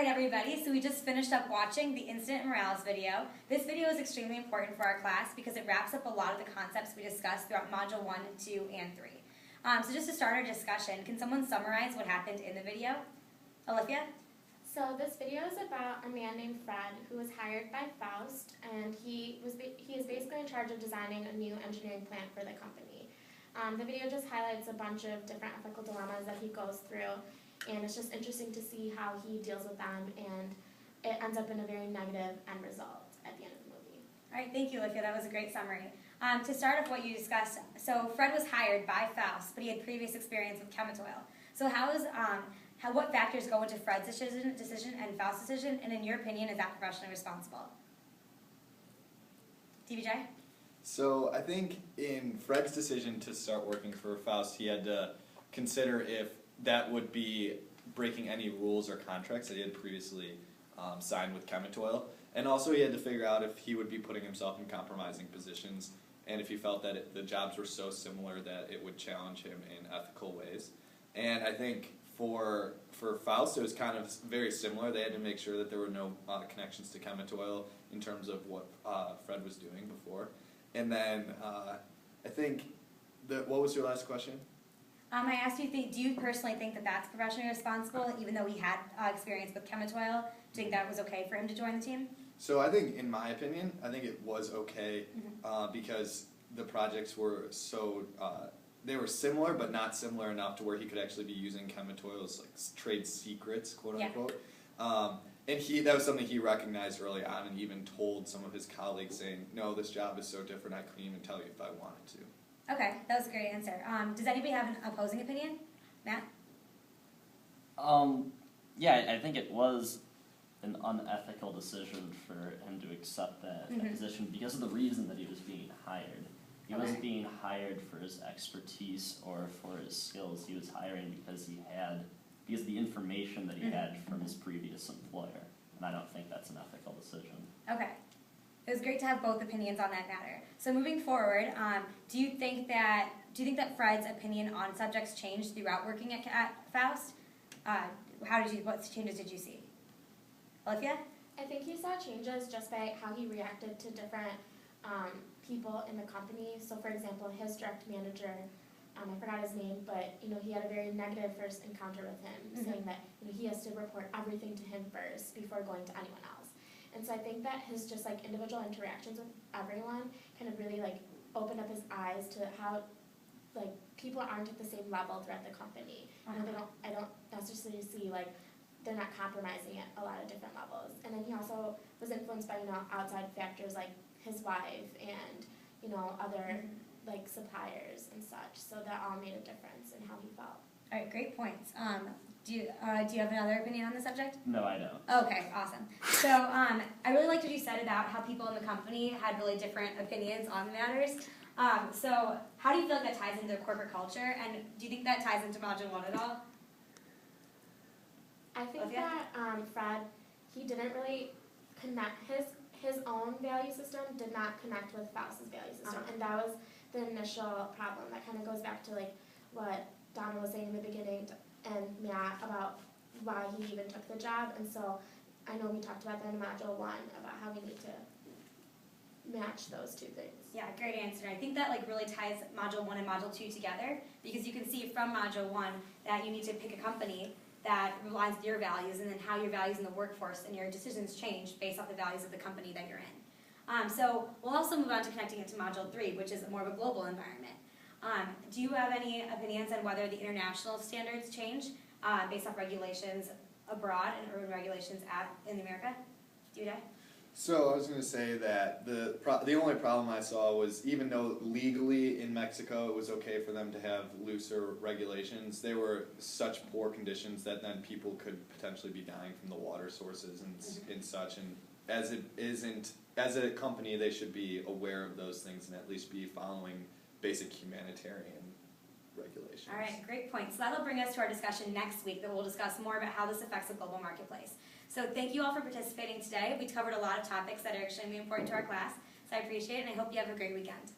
Alright everybody, so we just finished up watching the Incident Morales video. This video is extremely important for our class because it wraps up a lot of the concepts we discussed throughout Module 1, 2, and 3. So just to start our discussion, can someone summarize what happened in the video? Olivia? So this video is about a man named Fred who was hired by Faust, and he is basically in charge of designing a new engineering plant for the company. The video just highlights a bunch of different ethical dilemmas that he goes through, and it's just interesting to see how he deals with them, and it ends up in a very negative end result at the end of the movie. Alright, thank you Olivia, that was a great summary. To start off what you discussed, so Fred was hired by Faust, but he had previous experience with Chemitoil. So what factors go into Fred's decision and Faust's decision, and in your opinion, is that professionally responsible? DBJ? So I think in Fred's decision to start working for Faust, he had to consider if that would be breaking any rules or contracts that he had previously signed with Chemitoil. And also he had to figure out if he would be putting himself in compromising positions, and if he felt that the jobs were so similar that it would challenge him in ethical ways. And I think for Faust, it was kind of very similar. They had to make sure that there were no connections to Chemitoil in terms of what Fred was doing before. And then I think, what was your last question? I asked you, do you personally think that that's professionally responsible, even though he had experience with Chemitoil? Do you think that was okay for him to join the team? So I think, in my opinion, I think it was okay because the projects were so, they were similar but not similar enough to where he could actually be using Chemitoil's like trade secrets, quote unquote. Yeah. And that was something he recognized early on, and even told some of his colleagues, saying, no, this job is so different, I couldn't even tell you if I wanted to. Okay, that was a great answer. Does anybody have an opposing opinion? Matt? Yeah, I think it was an unethical decision for him to accept that position because of the reason that he was being hired. He wasn't being hired for his expertise or for his skills. He was hiring because of the information that he had from his previous employer. And I don't think that's an ethical decision. Okay. It was great to have both opinions on that matter. So moving forward, do you think that Fred's opinion on subjects changed throughout working at Faust? What changes did you see? Olivia? I think he saw changes just by how he reacted to different people in the company. So for example, his direct manager, I forgot his name, but he had a very negative first encounter with him, saying that he has to report everything to him first before going to anyone else. And so I think that his just like individual interactions with everyone kind of really like opened up his eyes to how like people aren't at the same level throughout the company. I don't necessarily see like they're not compromising at a lot of different levels. And then he also was influenced by outside factors like his wife and other like suppliers and such. So that all made a difference in how he felt. All right, great points. Do you have another opinion on the subject? No, I don't. Okay, awesome. So I really liked what you said about how people in the company had really different opinions on the matters. So how do you feel like that ties into corporate culture, and do you think that ties into Module 1 at all? I think that Fred, he didn't really connect, his own value system did not connect with Faust's value system, and that was the initial problem. That kind of goes back to like what Donna was saying in the beginning and Matt about why he even took the job. And so I know we talked about that in Module 1 about how we need to match those two things. Yeah, great answer. I think that like really ties Module 1 and Module 2 together, because you can see from Module 1 that you need to pick a company that aligns with your values, and then how your values in the workforce and your decisions change based off the values of the company that you're in. So we'll also move on to connecting it to Module 3, which is more of a global environment. Do you have any opinions on whether the international standards change based off regulations abroad and urban regulations in America? Do you, So I was going to say that the only problem I saw was, even though legally in Mexico it was okay for them to have looser regulations, they were such poor conditions that then people could potentially be dying from the water sources and such. And as a company, they should be aware of those things and at least be following basic humanitarian regulations. All right, great point. So that'll bring us to our discussion next week, that we'll discuss more about how this affects the global marketplace. So thank you all for participating today. We covered a lot of topics that are extremely important to our class, so I appreciate it, and I hope you have a great weekend.